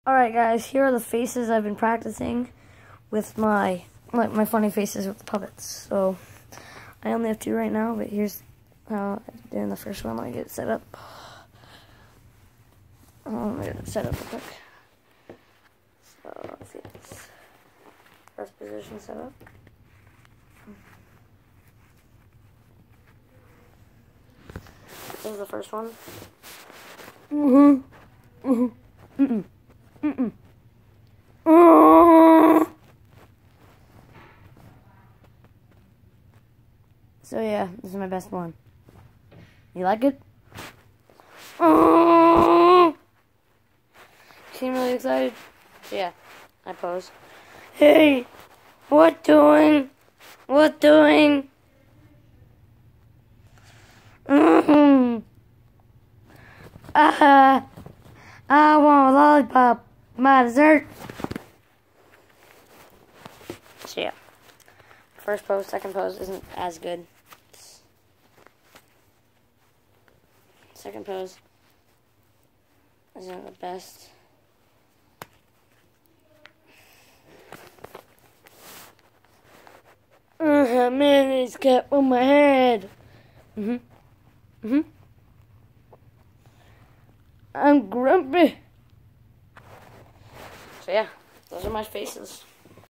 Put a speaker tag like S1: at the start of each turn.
S1: Alright guys, here are the faces I've been practicing with my funny faces with the puppets. So, I only have 2 right now, but here's how I'm doing the first one. Let me get it set up. Let me get it set up real quick. So, let's see this. First position set up. This is the first one. So yeah, this is my best one. You like it? Seem really excited? So yeah, I pose. Hey, what doing? What doing? I want a lollipop. My dessert. So yeah. First pose, second pose isn't as good. Second pose isn't the best. Man, it's got on my head. I'm grumpy. So yeah, those are my faces.